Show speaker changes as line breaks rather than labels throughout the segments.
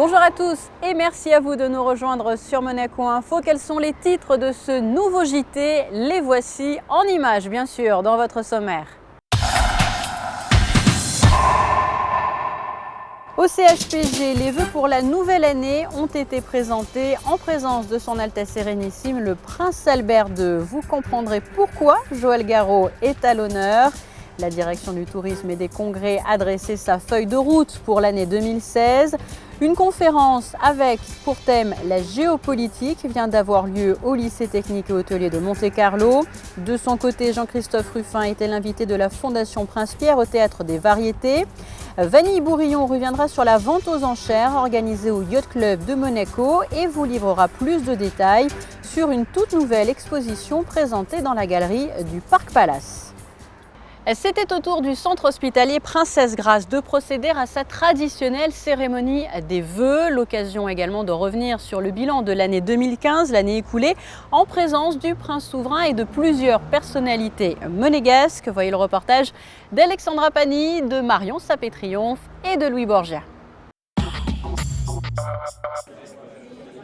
Bonjour à tous et merci à vous de nous rejoindre sur Monaco Info. Quels sont les titres de ce nouveau JT? Les voici en images, bien sûr, dans votre sommaire. Au CHPG, les vœux pour la nouvelle année ont été présentés en présence de son Altesse Sérénissime, le Prince Albert II. Vous comprendrez pourquoi Joël Garreau est à l'honneur. La direction du tourisme et des congrès a dressé sa feuille de route pour l'année 2016. Une conférence avec pour thème la géopolitique vient d'avoir lieu au lycée technique et hôtelier de Monte-Carlo. De son côté, Jean-Christophe Ruffin était l'invité de la Fondation Prince-Pierre au Théâtre des Variétés. Vanille Bourillon reviendra sur la vente aux enchères organisée au Yacht Club de Monaco et vous livrera plus de détails sur une toute nouvelle exposition présentée dans la galerie du Parc Palace. C'était au tour du centre hospitalier Princesse Grace de procéder à sa traditionnelle cérémonie des vœux. L'occasion également de revenir sur le bilan de l'année 2015, l'année écoulée, en présence du prince souverain et de plusieurs personnalités monégasques. Voyez le reportage d'Alexandra Pani, de Marion Sapé-Triomphe et de Louis Borgia.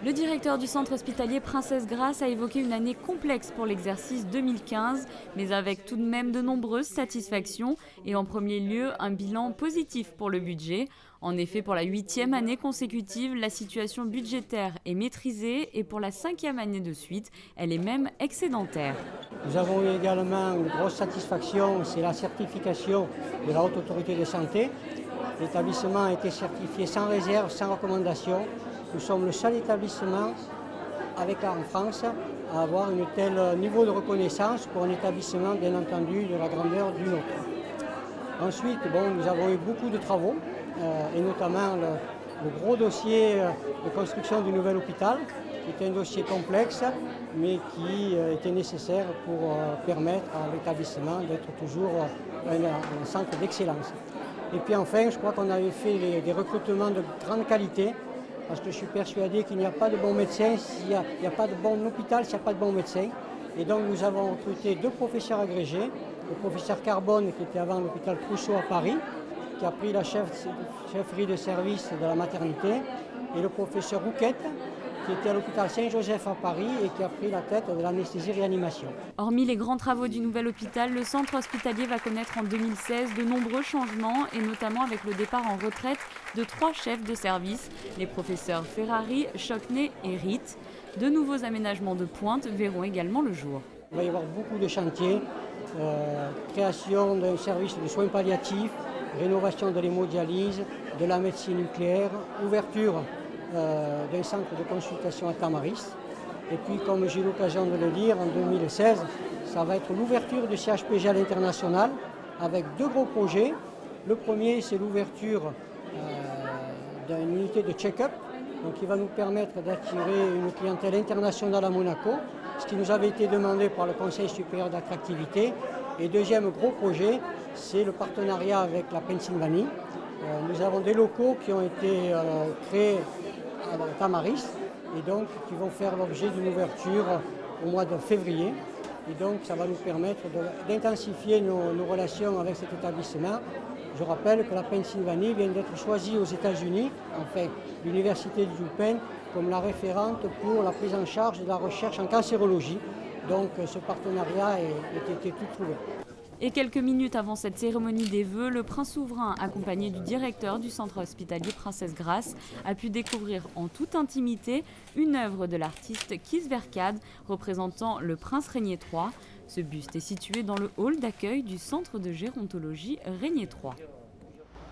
Le directeur du centre hospitalier Princesse Grace a évoqué une année complexe pour l'exercice 2015, mais avec tout de même de nombreuses satisfactions et en premier lieu un bilan positif pour le budget. En effet, pour la 8e année consécutive, la situation budgétaire est maîtrisée et pour la 5e année de suite, elle est même excédentaire.
Nous avons eu également une grosse satisfaction, c'est la certification de la Haute Autorité de Santé. L'établissement a été certifié sans réserve, sans recommandation. Nous sommes le seul établissement en France à avoir un tel niveau de reconnaissance pour un établissement, bien entendu, de la grandeur du nôtre. Ensuite, nous avons eu beaucoup de travaux, et notamment le gros dossier de construction du nouvel hôpital, qui était un dossier complexe, mais qui était nécessaire pour permettre à l'établissement d'être toujours un centre d'excellence. Et puis enfin, je crois qu'on avait fait des recrutements de grande qualité, parce que je suis persuadé qu'il n'y a pas de bons médecins, il n'y a pas de bon hôpital s'il n'y a pas de bons médecins. Et donc nous avons recruté 2 professeurs agrégés, le professeur Carbone qui était avant l'hôpital Trousseau à Paris, qui a pris la chefferie de service de la maternité, et le professeur Rouquette, qui était à l'hôpital Saint-Joseph à Paris et qui a pris la tête de l'anesthésie-réanimation.
Hormis les grands travaux du nouvel hôpital, le centre hospitalier va connaître en 2016 de nombreux changements et notamment avec le départ en retraite de 3 chefs de service, les professeurs Ferrari, Chocnet et Ritt. De nouveaux aménagements de pointe verront également le jour.
Il va y avoir beaucoup de chantiers, création d'un service de soins palliatifs, rénovation de l'hémodialyse, de la médecine nucléaire, ouverture d'un centre de consultation à Tamaris. Et puis, comme j'ai eu l'occasion de le dire, en 2016, ça va être l'ouverture du CHPG à l'international avec 2 gros projets. Le premier, c'est l'ouverture d'une unité de check-up, donc qui va nous permettre d'attirer une clientèle internationale à Monaco, ce qui nous avait été demandé par le Conseil supérieur d'attractivité. Et deuxième gros projet, c'est le partenariat avec la Pennsylvanie. Nous avons des locaux qui ont été créés à Tamaris et donc qui vont faire l'objet d'une ouverture au mois de février. Et donc ça va nous permettre d'intensifier nos relations avec cet établissement. Je rappelle que la Pennsylvanie vient d'être choisie aux États-Unis, enfin l'université du DuPage, comme la référente pour la prise en charge de la recherche en cancérologie. Donc ce partenariat était tout trouvé.
Et quelques minutes avant cette cérémonie des vœux, le prince souverain, accompagné du directeur du centre hospitalier Princesse Grace, a pu découvrir en toute intimité une œuvre de l'artiste Kees Verkade représentant le prince Régnier III. Ce buste est situé dans le hall d'accueil du centre de gérontologie Régnier III.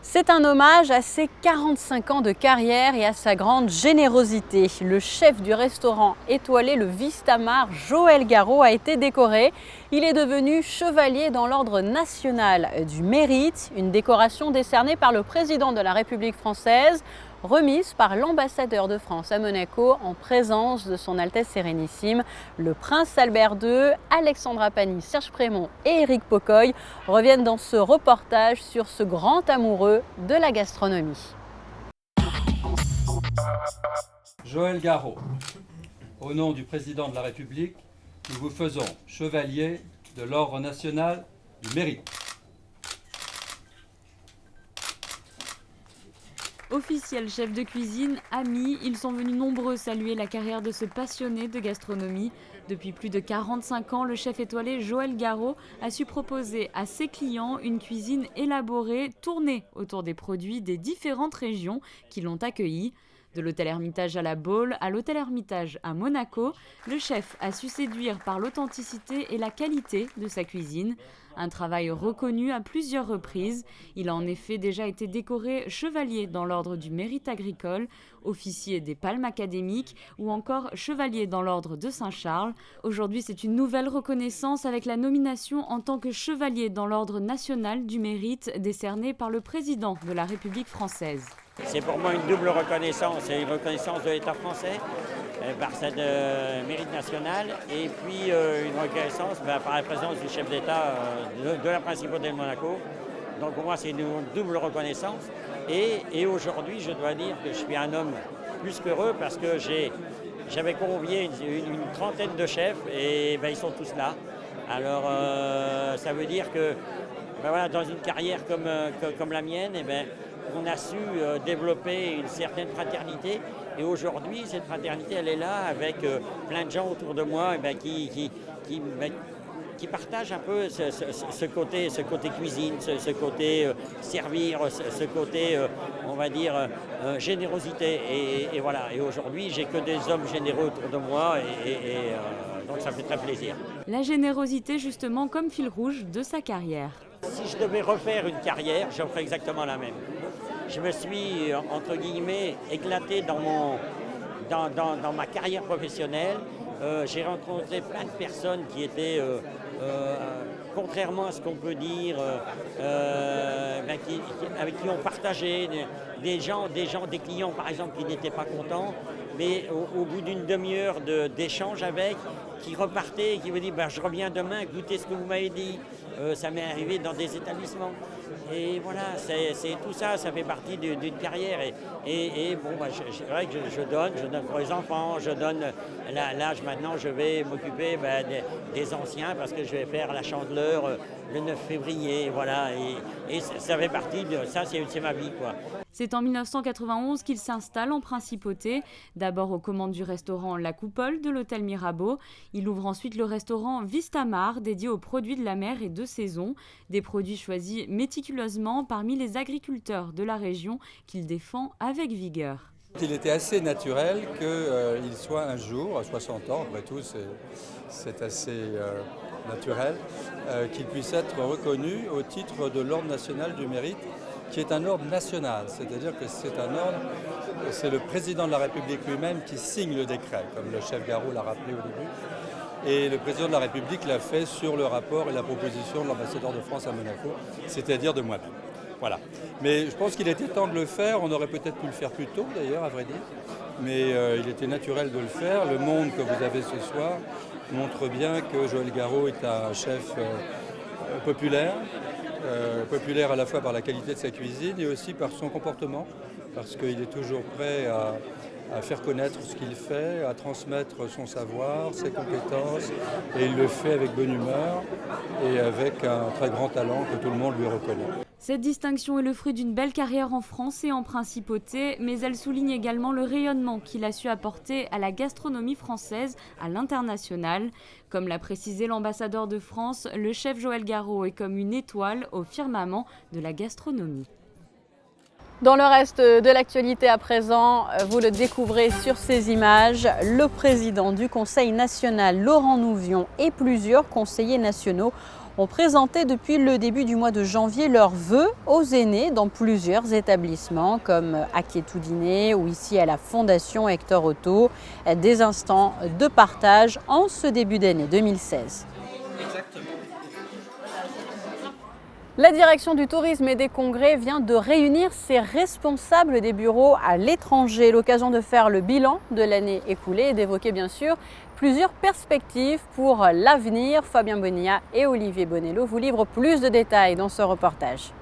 C'est un hommage à ses 45 ans de carrière et à sa grande générosité. Le chef du restaurant étoilé, le Vistamar, Joël Garreau, a été décoré. Il est devenu chevalier dans l'ordre national du mérite, une décoration décernée par le président de la République française, remise par l'ambassadeur de France à Monaco en présence de son Altesse Sérénissime, le Prince Albert II. Alexandra Pani, Serge Prémont et Éric Pocoy reviennent dans ce reportage sur ce grand amoureux de la gastronomie.
Joël Garreau, au nom du président de la République, nous vous faisons chevalier de l'ordre national du mérite.
Officiels, chefs de cuisine, amis, ils sont venus nombreux saluer la carrière de ce passionné de gastronomie. Depuis plus de 45 ans, le chef étoilé Joël Garreau a su proposer à ses clients une cuisine élaborée, tournée autour des produits des différentes régions qui l'ont accueilli. De l'hôtel Hermitage à la Baule à l'hôtel Hermitage à Monaco, le chef a su séduire par l'authenticité et la qualité de sa cuisine. Un travail reconnu à plusieurs reprises. Il a en effet déjà été décoré chevalier dans l'ordre du mérite agricole, officier des palmes académiques ou encore chevalier dans l'ordre de Saint-Charles. Aujourd'hui, c'est une nouvelle reconnaissance avec la nomination en tant que chevalier dans l'ordre national du mérite décerné par le président de la République française.
C'est pour moi une double reconnaissance, c'est une reconnaissance de l'État français par cette mérite national et puis une reconnaissance par la présence du chef d'État de la principauté de Monaco. Donc pour moi c'est une double reconnaissance et aujourd'hui je dois dire que je suis un homme plus qu'heureux parce que j'avais convié une trentaine de chefs et ils sont tous là. Alors ça veut dire que voilà, dans une carrière comme la mienne, on a su développer une certaine fraternité et aujourd'hui cette fraternité elle est là avec plein de gens autour de moi qui partagent un peu ce côté cuisine, ce côté servir, ce côté on va dire générosité et voilà. Et aujourd'hui j'ai que des hommes généreux autour de moi donc ça me fait très plaisir.
La générosité justement comme fil rouge de sa carrière.
Si je devais refaire une carrière, je ferais exactement la même. Je me suis, entre guillemets, éclaté dans ma carrière professionnelle. J'ai rencontré plein de personnes qui étaient, contrairement à ce qu'on peut dire, avec qui on partageait, des clients par exemple qui n'étaient pas contents, mais au bout d'une demi-heure d'échange avec, qui repartaient et qui me disaient je reviens demain, écoutez ce que vous m'avez dit. Ça m'est arrivé dans des établissements. Et voilà, c'est tout ça, ça fait partie d'une carrière. Et bon, c'est vrai que je donne pour les enfants, je donne, là maintenant je vais m'occuper des anciens parce que je vais faire la Chandeleur le 9 février, voilà. Et ça fait partie de ça, c'est ma vie, quoi.
C'est en 1991 qu'il s'installe en principauté, d'abord aux commandes du restaurant La Coupole de l'hôtel Mirabeau. Il ouvre ensuite le restaurant Vistamar, dédié aux produits de la mer et de saison, des produits choisis méticuleusement parmi les agriculteurs de la région qu'il défend avec vigueur.
Il était assez naturel qu'il soit un jour, à 60 ans, après tout c'est assez naturel, qu'il puisse être reconnu au titre de l'Ordre national du mérite, qui est un ordre national, c'est-à-dire que c'est un ordre, c'est le président de la République lui-même qui signe le décret, comme le chef Garreau l'a rappelé au début. Et le président de la République l'a fait sur le rapport et la proposition de l'ambassadeur de France à Monaco, c'est-à-dire de moi-même. Voilà. Mais je pense qu'il était temps de le faire, on aurait peut-être pu le faire plus tôt d'ailleurs, à vrai dire, mais il était naturel de le faire. Le monde que vous avez ce soir montre bien que Joël Garreau est un chef populaire à la fois par la qualité de sa cuisine et aussi par son comportement, parce qu'il est toujours prêt à faire connaître ce qu'il fait, à transmettre son savoir, ses compétences, et il le fait avec bonne humeur et avec un très grand talent que tout le monde lui reconnaît.
Cette distinction est le fruit d'une belle carrière en France et en principauté, mais elle souligne également le rayonnement qu'il a su apporter à la gastronomie française à l'international. Comme l'a précisé l'ambassadeur de France, le chef Joël Garreau est comme une étoile au firmament de la gastronomie.
Dans le reste de l'actualité à présent, vous le découvrez sur ces images. Le président du Conseil national, Laurent Nouvion, et plusieurs conseillers nationaux ont présenté depuis le début du mois de janvier leurs vœux aux aînés dans plusieurs établissements comme à Quétoudinet ou ici à la Fondation Hector Otto. Des instants de partage en ce début d'année 2016. Exactement. La direction du tourisme et des congrès vient de réunir ses responsables des bureaux à l'étranger. L'occasion de faire le bilan de l'année écoulée et d'évoquer bien sûr plusieurs perspectives pour l'avenir. Fabien Bonilla et Olivier Bonello vous livrent plus de détails dans ce reportage.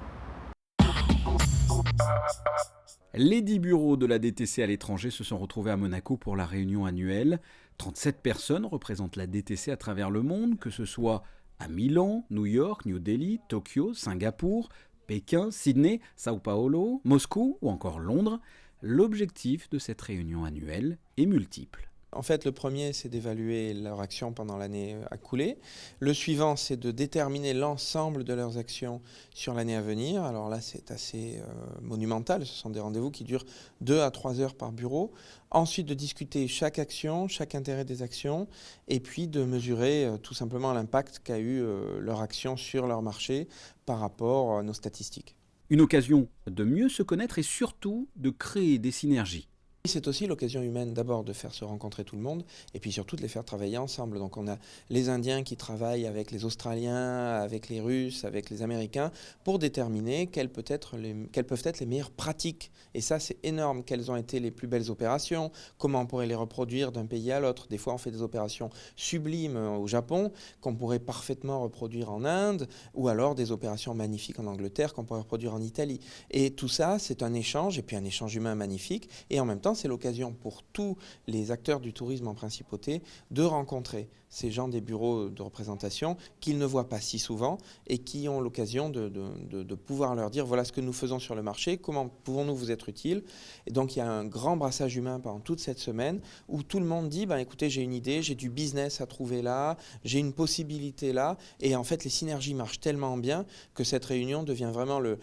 Les 10 bureaux de la DTC à l'étranger se sont retrouvés à Monaco pour la réunion annuelle. 37 personnes représentent la DTC à travers le monde, que ce soit à Milan, New York, New Delhi, Tokyo, Singapour, Pékin, Sydney, Sao Paulo, Moscou ou encore Londres, l'objectif de cette réunion annuelle est multiple.
En fait, le premier, c'est d'évaluer leur action pendant l'année écoulée. Le suivant, c'est de déterminer l'ensemble de leurs actions sur l'année à venir. Alors là, c'est assez monumental. Ce sont des rendez-vous qui durent 2 à 3 heures par bureau. Ensuite, de discuter chaque action, chaque intérêt des actions, et puis de mesurer tout simplement l'impact qu'a eu leur action sur leur marché par rapport à nos statistiques.
Une occasion de mieux se connaître et surtout de créer des synergies.
C'est aussi l'occasion humaine d'abord de faire se rencontrer tout le monde et puis surtout de les faire travailler ensemble. Donc on a les Indiens qui travaillent avec les Australiens, avec les Russes, avec les Américains pour déterminer quelles peuvent être les meilleures pratiques. Et ça c'est énorme, quelles ont été les plus belles opérations, comment on pourrait les reproduire d'un pays à l'autre. Des fois on fait des opérations sublimes au Japon qu'on pourrait parfaitement reproduire en Inde ou alors des opérations magnifiques en Angleterre qu'on pourrait reproduire en Italie. Et tout ça c'est un échange et puis un échange humain magnifique et en même temps c'est l'occasion pour tous les acteurs du tourisme en principauté de rencontrer ces gens des bureaux de représentation qu'ils ne voient pas si souvent et qui ont l'occasion de pouvoir leur dire voilà ce que nous faisons sur le marché, comment pouvons-nous vous être utiles. Et donc il y a un grand brassage humain pendant toute cette semaine où tout le monde dit écoutez, j'ai une idée, j'ai du business à trouver là, j'ai une possibilité là, et en fait les synergies marchent tellement bien que cette réunion devient vraiment le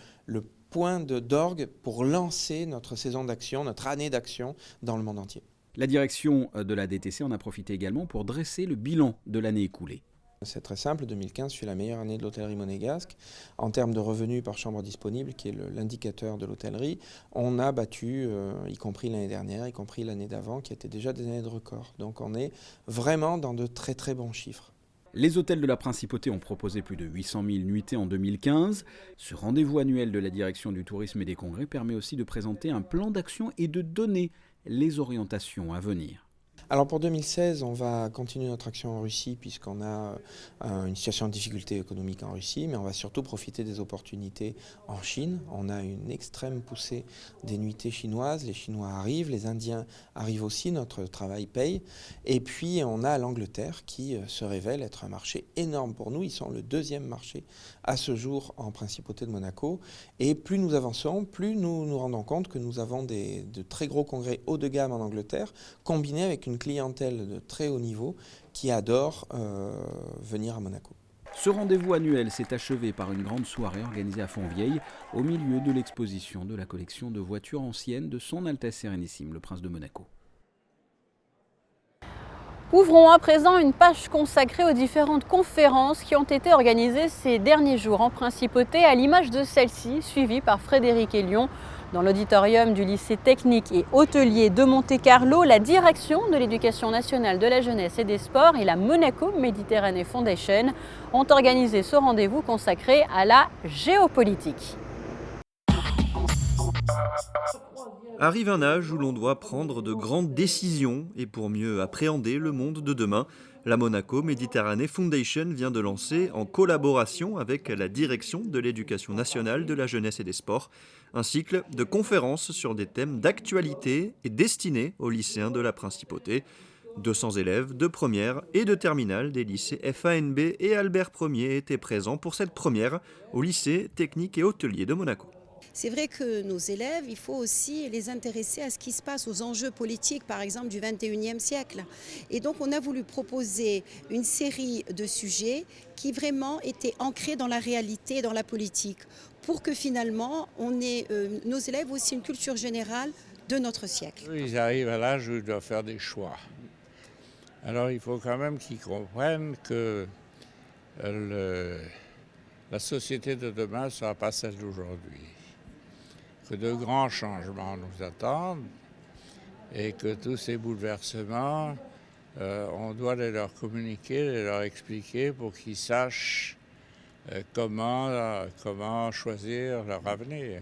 point d'orgue pour lancer notre saison d'action, notre année d'action dans le monde entier.
La direction de la DTC en a profité également pour dresser le bilan de l'année écoulée.
C'est très simple, 2015 fut la meilleure année de l'hôtellerie monégasque. En termes de revenus par chambre disponible, qui est l'indicateur de l'hôtellerie, on a battu, y compris l'année dernière, y compris l'année d'avant, qui étaient déjà des années de record. Donc on est vraiment dans de très très bons chiffres.
Les hôtels de la Principauté ont proposé plus de 800 000 nuitées en 2015. Ce rendez-vous annuel de la direction du tourisme et des congrès permet aussi de présenter un plan d'action et de donner les orientations à venir.
Alors pour 2016, on va continuer notre action en Russie puisqu'on a une situation de difficulté économique en Russie, mais on va surtout profiter des opportunités en Chine. On a une extrême poussée des nuitées chinoises, les Chinois arrivent, les Indiens arrivent aussi, notre travail paye. Et puis on a l'Angleterre qui se révèle être un marché énorme pour nous. Ils sont le 2e marché à ce jour en Principauté de Monaco. Et plus nous avançons, plus nous nous rendons compte que nous avons de très gros congrès haut de gamme en Angleterre, combinés avec une clientèle de très haut niveau qui adore venir à Monaco.
Ce rendez-vous annuel s'est achevé par une grande soirée organisée à Fontvieille au milieu de l'exposition de la collection de voitures anciennes de Son Altesse Sérénissime, le Prince de Monaco.
Ouvrons à présent une page consacrée aux différentes conférences qui ont été organisées ces derniers jours en Principauté, à l'image de celle-ci, suivie par Frédéric Hélion. Dans l'auditorium du lycée technique et hôtelier de Monte-Carlo, la direction de l'éducation nationale de la jeunesse et des sports et la Monaco Méditerranée Foundation ont organisé ce rendez-vous consacré à la géopolitique.
Arrive un âge où l'on doit prendre de grandes décisions et pour mieux appréhender le monde de demain, la Monaco Méditerranée Foundation vient de lancer, en collaboration avec la direction de l'éducation nationale de la jeunesse et des sports, un cycle de conférences sur des thèmes d'actualité et destinés aux lycéens de la Principauté. 200 élèves de première et de terminale des lycées FANB et Albert Ier étaient présents pour cette première au lycée technique et hôtelier de Monaco.
C'est vrai que nos élèves, il faut aussi les intéresser à ce qui se passe, aux enjeux politiques, par exemple, du 21e siècle. Et donc, on a voulu proposer une série de sujets qui vraiment étaient ancrés dans la réalité, dans la politique, pour que finalement, on ait, nos élèves aussi une culture générale de notre siècle.
Ils arrivent à l'âge où ils doivent faire des choix. Alors, il faut quand même qu'ils comprennent que la société de demain ne sera pas celle d'aujourd'hui. Que de grands changements nous attendent et que tous ces bouleversements, on doit les leur communiquer, les leur expliquer pour qu'ils sachent comment choisir leur avenir.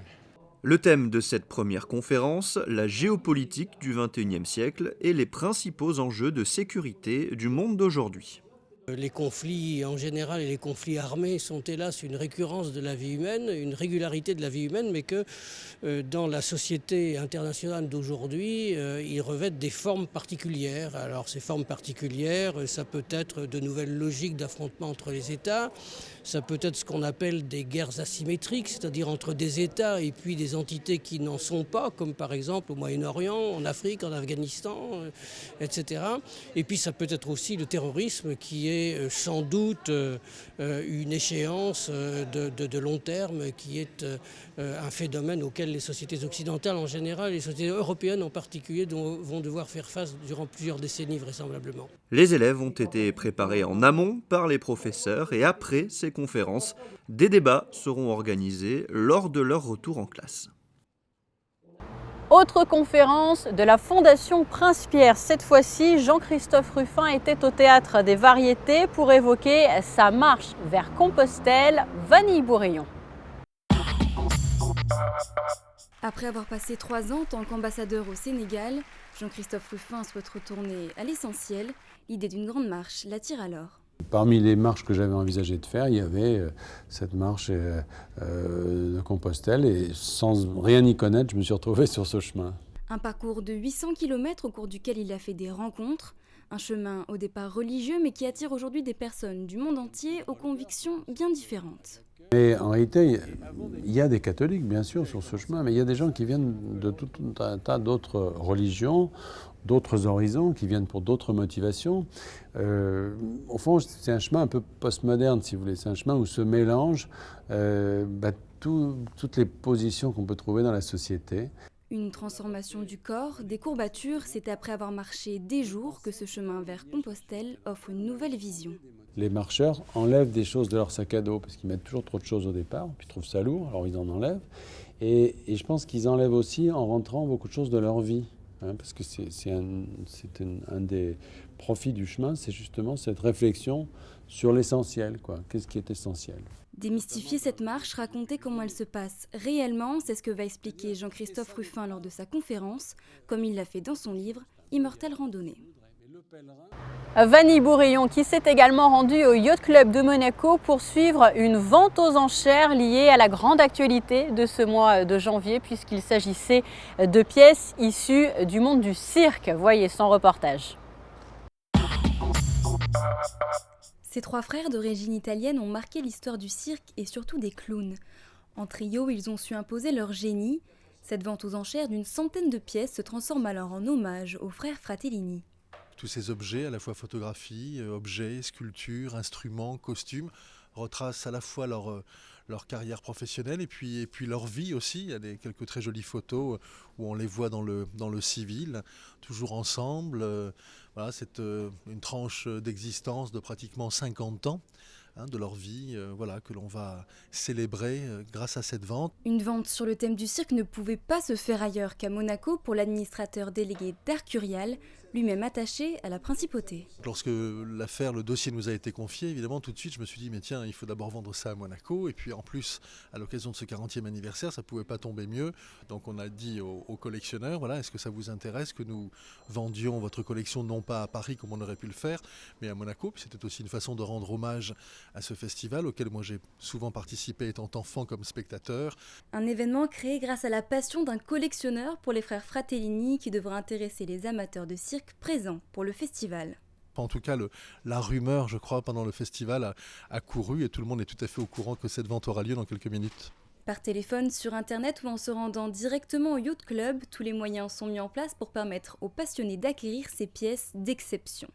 Le thème de cette première conférence, la géopolitique du XXIe siècle et les principaux enjeux de sécurité du monde d'aujourd'hui.
Les conflits en général et les conflits armés sont hélas une récurrence de la vie humaine, une régularité de la vie humaine, mais que dans la société internationale d'aujourd'hui, ils revêtent des formes particulières. Alors ces formes particulières, ça peut être de nouvelles logiques d'affrontement entre les États, ça peut être ce qu'on appelle des guerres asymétriques, c'est-à-dire entre des États et puis des entités qui n'en sont pas, comme par exemple au Moyen-Orient, en Afrique, en Afghanistan, etc. Et puis ça peut être aussi le terrorisme qui est sans doute une échéance de long terme, qui est un phénomène auquel les sociétés occidentales en général, et les sociétés européennes en particulier, vont devoir faire face durant plusieurs décennies vraisemblablement.
Les élèves ont été préparés en amont par les professeurs et après ces conférences, des débats seront organisés lors de leur retour en classe.
Autre conférence de la Fondation Prince-Pierre. Cette fois-ci, Jean-Christophe Ruffin était au Théâtre des Variétés pour évoquer sa marche vers Compostelle. Vanille Bourillon.
Après avoir passé 3 ans en tant qu'ambassadeur au Sénégal, Jean-Christophe Ruffin souhaite retourner à l'essentiel. L'idée d'une grande marche l'attire alors.
Parmi les marches que j'avais envisagé de faire, il y avait cette marche de Compostelle et sans rien y connaître, je me suis retrouvé sur ce chemin.
Un parcours de 800 km au cours duquel il a fait des rencontres. Un chemin au départ religieux mais qui attire aujourd'hui des personnes du monde entier aux convictions bien différentes.
Mais en réalité, il y a des catholiques bien sûr sur ce chemin, mais il y a des gens qui viennent de tout un tas d'autres religions, d'autres horizons, qui viennent pour d'autres motivations. Au fond, c'est un chemin un peu postmoderne, si vous voulez. C'est un chemin où se mélangent toutes les positions qu'on peut trouver dans la société.
Une transformation du corps, des courbatures, c'est après avoir marché des jours que ce chemin vers Compostelle offre une nouvelle vision.
Les marcheurs enlèvent des choses de leur sac à dos, parce qu'ils mettent toujours trop de choses au départ, puis ils trouvent ça lourd, alors ils en enlèvent. Et je pense qu'ils enlèvent aussi en rentrant beaucoup de choses de leur vie. Parce que c'est un des profits du chemin, c'est justement cette réflexion sur l'essentiel. Qu'est-ce qui est essentiel ?
Démystifier cette marche, raconter comment elle se passe réellement, c'est ce que va expliquer Jean-Christophe Ruffin lors de sa conférence, comme il l'a fait dans son livre « Immortelle randonnée ».
Vanille Bourillon qui s'est également rendue au Yacht Club de Monaco pour suivre une vente aux enchères liée à la grande actualité de ce mois de janvier puisqu'il s'agissait de pièces issues du monde du cirque. Voyez son reportage.
Ces 3 frères d'origine italienne ont marqué l'histoire du cirque et surtout des clowns. En trio, ils ont su imposer leur génie. Cette vente aux enchères d'une centaine de pièces se transforme alors en hommage aux frères Fratellini.
Tous ces objets, à la fois photographies, objets, sculptures, instruments, costumes, retracent à la fois leur carrière professionnelle et puis leur vie aussi. Il y a quelques très jolies photos où on les voit dans le civil, toujours ensemble. Voilà, c'est une tranche d'existence de pratiquement 50 ans. De leur vie, que l'on va célébrer grâce à cette vente.
Une vente sur le thème du cirque ne pouvait pas se faire ailleurs qu'à Monaco pour l'administrateur délégué d'Arcurial, lui-même attaché à la principauté.
Lorsque le dossier nous a été confié, évidemment, tout de suite, je me suis dit, mais tiens, il faut d'abord vendre ça à Monaco, et puis en plus, à l'occasion de ce 40e anniversaire, ça ne pouvait pas tomber mieux. Donc on a dit aux collectionneurs, voilà, est-ce que ça vous intéresse que nous vendions votre collection, non pas à Paris comme on aurait pu le faire, mais à Monaco. Puis c'était aussi une façon de rendre hommage à ce festival auquel moi j'ai souvent participé étant enfant comme spectateur.
Un événement créé grâce à la passion d'un collectionneur pour les frères Fratellini qui devra intéresser les amateurs de cirque présents pour le festival.
En tout cas, la rumeur, je crois, pendant le festival a couru et tout le monde est tout à fait au courant que cette vente aura lieu dans quelques minutes.
Par téléphone, sur Internet ou en se rendant directement au Yacht Club, tous les moyens sont mis en place pour permettre aux passionnés d'acquérir ces pièces d'exception.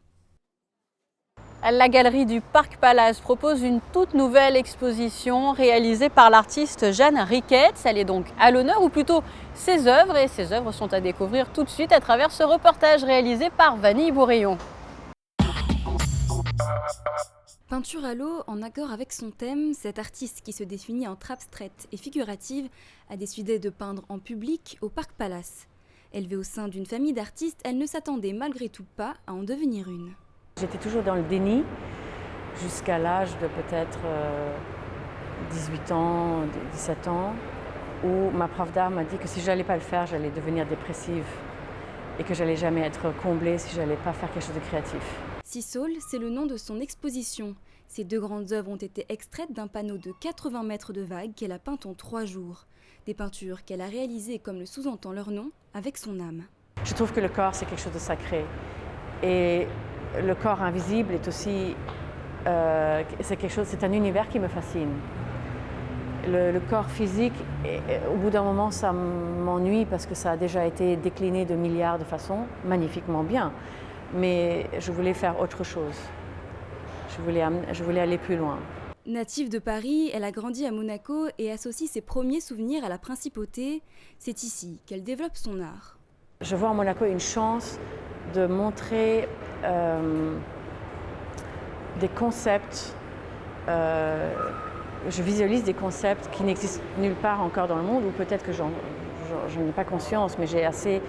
La galerie du Parc Palace propose une toute nouvelle exposition réalisée par l'artiste Jeanne Riquette. Elle est donc à l'honneur, ou plutôt ses œuvres, et ses œuvres sont à découvrir tout de suite à travers ce reportage réalisé par Vanille Bourillon.
Peinture à l'eau, en accord avec son thème, cette artiste qui se définit entre abstraite et figurative a décidé de peindre en public au Parc Palace. Élevée au sein d'une famille d'artistes, elle ne s'attendait malgré tout pas à en devenir une.
J'étais toujours dans le déni jusqu'à l'âge de peut-être 18 ans, 17 ans, où ma prof d'art m'a dit que si je n'allais pas le faire, j'allais devenir dépressive et que j'allais jamais être comblée si je n'allais pas faire quelque chose de créatif.
Sea Soul, c'est le nom de son exposition. Ces 2 grandes œuvres ont été extraites d'un panneau de 80 mètres de vague qu'elle a peint en 3 jours. Des peintures qu'elle a réalisées, comme le sous-entend leur nom, avec son âme.
Je trouve que le corps, c'est quelque chose de sacré. Et le corps invisible est aussi... c'est un univers qui me fascine. Le corps physique, au bout d'un moment, ça m'ennuie parce que ça a déjà été décliné de milliards de façons, magnifiquement bien. Mais je voulais faire autre chose. Je voulais aller plus loin.
Native de Paris, elle a grandi à Monaco et associe ses premiers souvenirs à la principauté. C'est ici qu'elle développe son art.
Je vois en Monaco une chance de montrer des concepts. Je visualise des concepts qui n'existent nulle part encore dans le monde, ou peut-être que je n'ai pas conscience, mais j'ai assez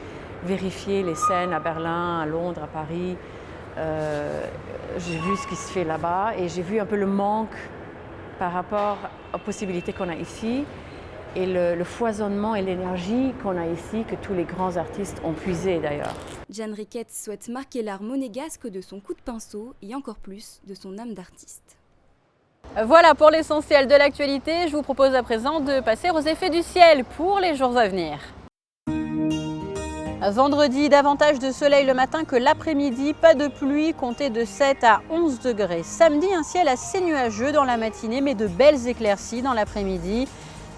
vérifié les scènes à Berlin, à Londres, à Paris. J'ai vu ce qui se fait là-bas et j'ai vu un peu le manque par rapport aux possibilités qu'on a ici et le foisonnement et l'énergie qu'on a ici, que tous les grands artistes ont puisé d'ailleurs.
Jeanne Riquette souhaite marquer l'art monégasque de son coup de pinceau et encore plus de son âme d'artiste.
Voilà pour l'essentiel de l'actualité. Je vous propose à présent de passer aux effets du ciel pour les jours à venir. Vendredi, davantage de soleil le matin que l'après-midi, pas de pluie, comptez de 7 à 11 degrés. Samedi, un ciel assez nuageux dans la matinée, mais de belles éclaircies dans l'après-midi.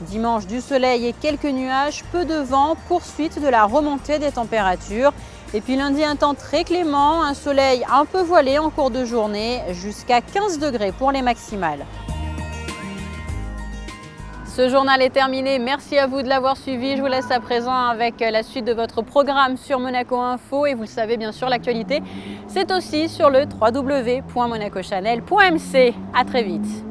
Dimanche, du soleil et quelques nuages, peu de vent, poursuite de la remontée des températures. Et puis lundi, un temps très clément, un soleil un peu voilé en cours de journée, jusqu'à 15 degrés pour les maximales. Ce journal est terminé, merci à vous de l'avoir suivi. Je vous laisse à présent avec la suite de votre programme sur Monaco Info. Et vous le savez bien sûr, l'actualité, c'est aussi sur le www.monacochannel.mc. À très vite.